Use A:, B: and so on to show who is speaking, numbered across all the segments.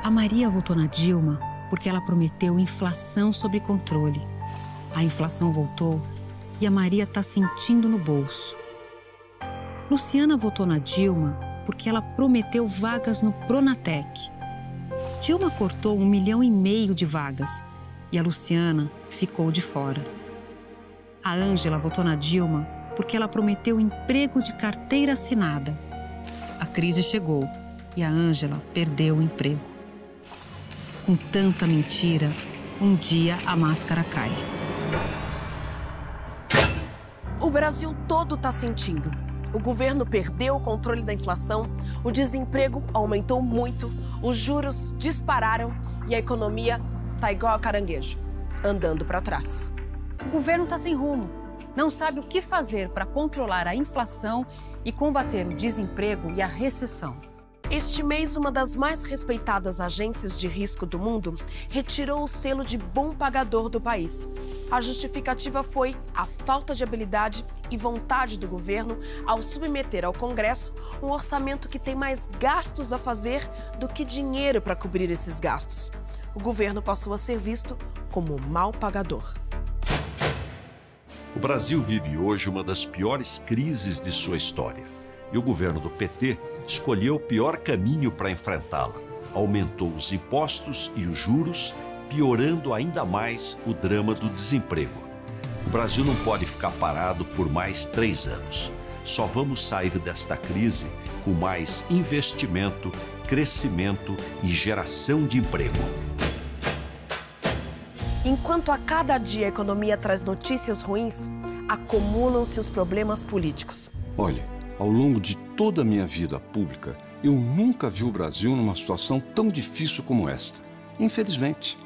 A: A Maria votou na Dilma porque ela prometeu inflação sob controle. A inflação voltou e a Maria está sentindo no bolso. Luciana votou na Dilma porque ela prometeu vagas no Pronatec. Dilma cortou 1,5 milhão de vagas e a Luciana ficou de fora. A Ângela votou na Dilma porque ela prometeu emprego de carteira assinada. A crise chegou e a Ângela perdeu o emprego. Com tanta mentira, um dia a máscara cai.
B: O Brasil todo está sentindo. O governo perdeu o controle da inflação, o desemprego aumentou muito, os juros dispararam e a economia tá igual a caranguejo, andando para trás.
A: O governo está sem rumo. Não sabe o que fazer para controlar a inflação e combater o desemprego e a recessão.
B: Este mês, uma das mais respeitadas agências de risco do mundo retirou o selo de bom pagador do país. A justificativa foi a falta de habilidade e vontade do governo ao submeter ao Congresso um orçamento que tem mais gastos a fazer do que dinheiro para cobrir esses gastos. O governo passou a ser visto como mau pagador.
C: O Brasil vive hoje uma das piores crises de sua história. E o governo do PT escolheu o pior caminho para enfrentá-la. Aumentou os impostos e os juros, piorando ainda mais o drama do desemprego. O Brasil não pode ficar parado por mais 3 anos. Só vamos sair desta crise com mais investimento, crescimento e geração de emprego.
B: Enquanto a cada dia a economia traz notícias ruins, acumulam-se os problemas políticos.
D: Olha, ao longo de toda a minha vida pública, eu nunca vi o Brasil numa situação tão difícil como esta. Infelizmente.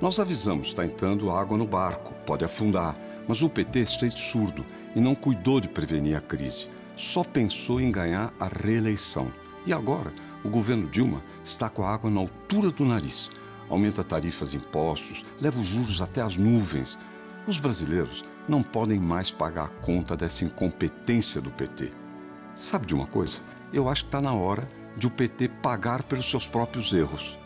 D: Nós avisamos, está entrando água no barco, pode afundar, mas o PT fez surdo e não cuidou de prevenir a crise. Só pensou em ganhar a reeleição. E agora, o governo Dilma está com a água na altura do nariz. Aumenta tarifas e impostos, leva os juros até as nuvens. Os brasileiros não podem mais pagar a conta dessa incompetência do PT. Sabe de uma coisa? Eu acho que está na hora de o PT pagar pelos seus próprios erros.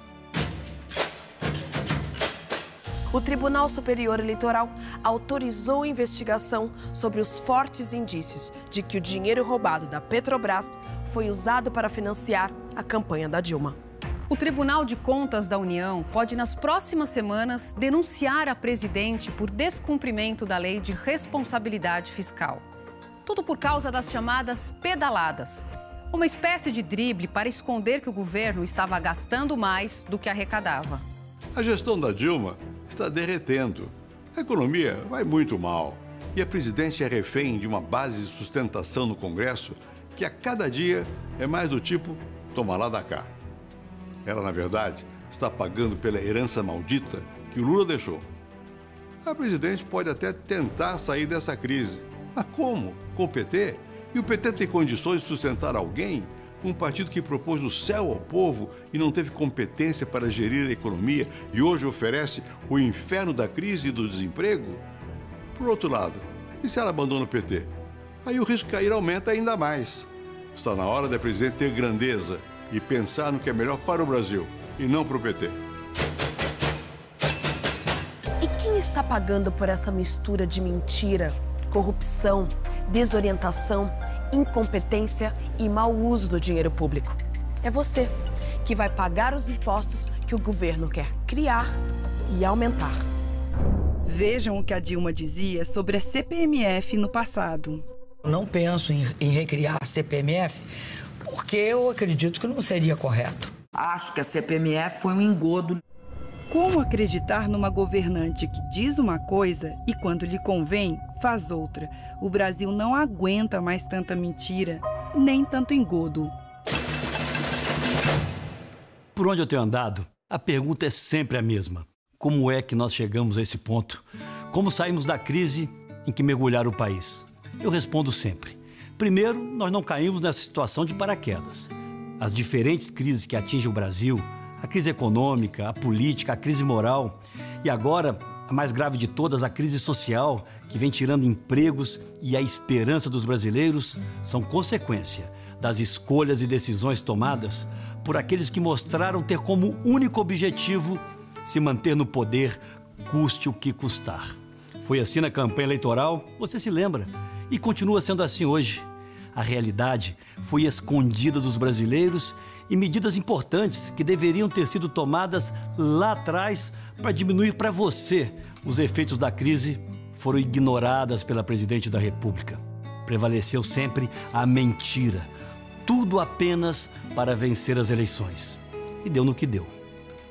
B: O Tribunal Superior Eleitoral autorizou a investigação sobre os fortes indícios de que o dinheiro roubado da Petrobras foi usado para financiar a campanha da Dilma.
A: O Tribunal de Contas da União pode, nas próximas semanas, denunciar a presidente por descumprimento da Lei de Responsabilidade Fiscal. Tudo por causa das chamadas pedaladas. Uma espécie de drible para esconder que o governo estava gastando mais do que arrecadava.
E: A gestão da Dilma está derretendo. A economia vai muito mal. E a presidente é refém de uma base de sustentação no Congresso que a cada dia é mais do tipo toma lá da cá. Ela, na verdade, está pagando pela herança maldita que o Lula deixou. A presidente pode até tentar sair dessa crise. Mas como? Com o PT? E o PT tem condições de sustentar alguém? Um partido que propôs o céu ao povo e não teve competência para gerir a economia e hoje oferece o inferno da crise e do desemprego? Por outro lado, e se ela abandona o PT? Aí o risco de cair aumenta ainda mais. Está na hora da presidente ter grandeza e pensar no que é melhor para o Brasil e não para o PT.
B: E quem está pagando por essa mistura de mentira, corrupção, desorientação, incompetência e mau uso do dinheiro público? É você, que vai pagar os impostos que o governo quer criar e aumentar.
F: Vejam o que a Dilma dizia sobre a CPMF no passado.
G: Eu não penso em recriar a CPMF porque eu acredito que não seria correto. Acho que a CPMF foi um engodo.
F: Como acreditar numa governante que diz uma coisa e, quando lhe convém, faz outra? O Brasil não aguenta mais tanta mentira, nem tanto engodo.
H: Por onde eu tenho andado, a pergunta é sempre a mesma. Como é que nós chegamos a esse ponto? Como saímos da crise em que mergulharam o país? Eu respondo sempre. Primeiro, nós não caímos nessa situação de paraquedas. As diferentes crises que atingem o Brasil, a crise econômica, a política, a crise moral e agora, a mais grave de todas, a crise social, que vem tirando empregos e a esperança dos brasileiros, são consequência das escolhas e decisões tomadas por aqueles que mostraram ter como único objetivo se manter no poder, custe o que custar. Foi assim na campanha eleitoral, você se lembra, e continua sendo assim hoje. A realidade foi escondida dos brasileiros e medidas importantes que deveriam ter sido tomadas lá atrás para diminuir para você os efeitos da crise foram ignoradas pela presidente da República. Prevaleceu sempre a mentira, tudo apenas para vencer as eleições. E deu no que deu.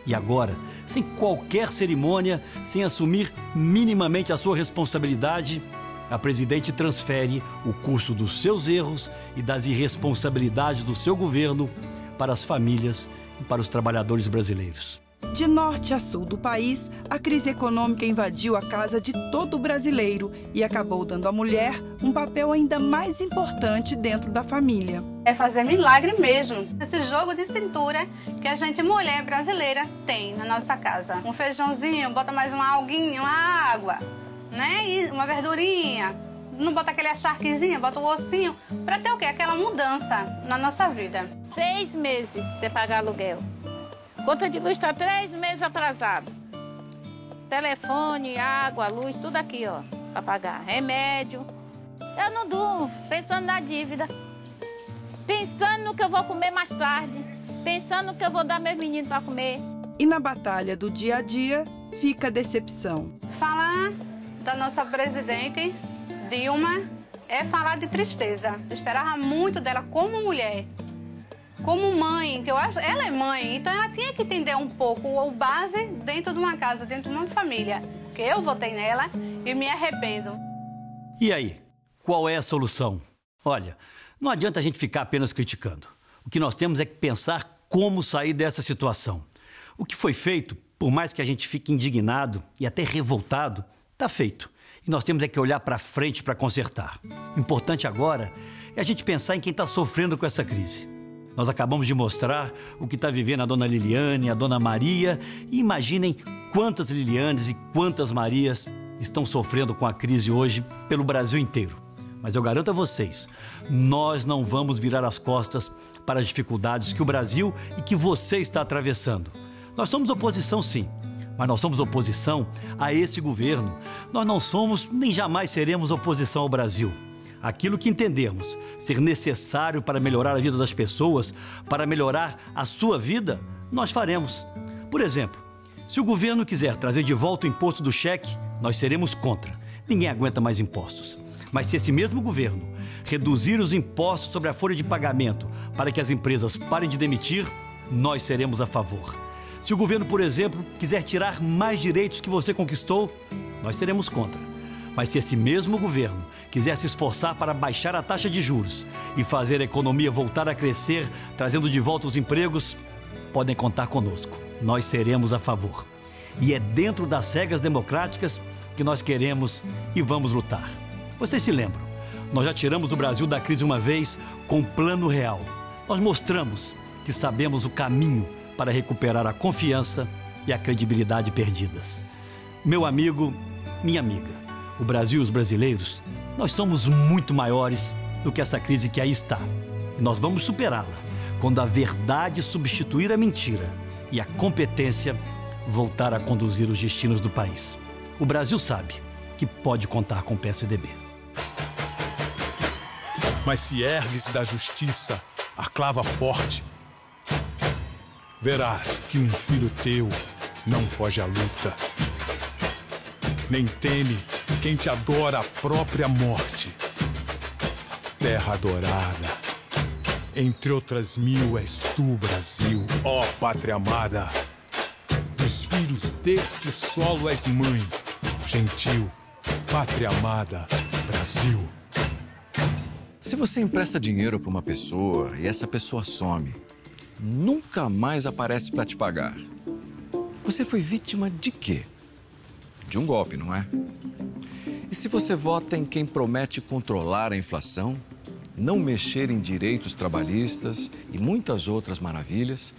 H: E agora, sem qualquer cerimônia, sem assumir minimamente a sua responsabilidade, a presidente transfere o custo dos seus erros e das irresponsabilidades do seu governo para as famílias e para os trabalhadores brasileiros.
F: De norte a sul do país, a crise econômica invadiu a casa de todo brasileiro e acabou dando à mulher um papel ainda mais importante dentro da família.
I: É fazer milagre mesmo. Esse jogo de cintura que a gente, mulher brasileira, tem na nossa casa. Um feijãozinho, bota mais uma alguinha, uma água, né? E uma verdurinha. Não bota aquele acharquezinho, bota o ossinho. Para ter o quê? Aquela mudança na nossa vida.
J: 6 meses sem pagar aluguel. Conta de luz está 3 meses atrasado. Telefone, água, luz, tudo aqui, ó, para pagar. Remédio. Eu não durmo pensando na dívida. Pensando no que eu vou comer mais tarde. Pensando no que eu vou dar meus meninos para comer.
F: E na batalha do dia a dia, fica a decepção.
I: Falar da nossa presidente, Dilma, é falar de tristeza. Eu esperava muito dela como mulher. Como mãe, que eu acho, ela é mãe, então ela tinha que entender um pouco o base dentro de uma casa, dentro de uma família. Porque eu votei nela e me arrependo.
H: E aí, qual é a solução? Olha, não adianta a gente ficar apenas criticando. O que nós temos é que pensar como sair dessa situação. O que foi feito, por mais que a gente fique indignado e até revoltado, está feito. E nós temos é que olhar para frente para consertar. O importante agora é a gente pensar em quem está sofrendo com essa crise. Nós acabamos de mostrar o que está vivendo a dona Liliane, a dona Maria. E imaginem quantas Lilianes e quantas Marias estão sofrendo com a crise hoje pelo Brasil inteiro. Mas eu garanto a vocês, nós não vamos virar as costas para as dificuldades que o Brasil e que você está atravessando. Nós somos oposição, sim, mas nós somos oposição a esse governo. Nós não somos nem jamais seremos oposição ao Brasil. Aquilo que entendermos ser necessário para melhorar a vida das pessoas, para melhorar a sua vida, nós faremos. Por exemplo, se o governo quiser trazer de volta o imposto do cheque, nós seremos contra. Ninguém aguenta mais impostos. Mas se esse mesmo governo reduzir os impostos sobre a folha de pagamento para que as empresas parem de demitir, nós seremos a favor. Se o governo, por exemplo, quiser tirar mais direitos que você conquistou, nós seremos contra. Mas se esse mesmo governo quiser se esforçar para baixar a taxa de juros e fazer a economia voltar a crescer, trazendo de volta os empregos, podem contar conosco. Nós seremos a favor. E é dentro das regras democráticas que nós queremos e vamos lutar. Vocês se lembram? Nós já tiramos o Brasil da crise uma vez com um plano real. Nós mostramos que sabemos o caminho para recuperar a confiança e a credibilidade perdidas. Meu amigo, minha amiga, o Brasil e os brasileiros, nós somos muito maiores do que essa crise que aí está. E nós vamos superá-la quando a verdade substituir a mentira e a competência voltar a conduzir os destinos do país. O Brasil sabe que pode contar com o PSDB.
K: Mas se ergues da justiça a clava forte, verás que um filho teu não foge à luta, nem teme quem te adora a própria morte. Terra adorada, entre outras mil és tu, Brasil, ó pátria amada. Dos filhos deste solo és mãe, gentil, pátria amada, Brasil.
L: Se você empresta dinheiro para uma pessoa e essa pessoa some, nunca mais aparece para te pagar, você foi vítima de quê? De um golpe, não é? E se você vota em quem promete controlar a inflação, não mexer em direitos trabalhistas e muitas outras maravilhas,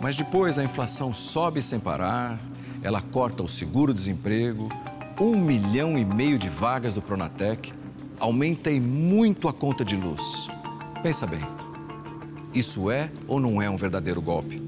L: mas depois a inflação sobe sem parar, ela corta o seguro-desemprego, 1,5 milhão de vagas do Pronatec, aumenta e muito a conta de luz. Pensa bem. Isso é ou não é um verdadeiro golpe?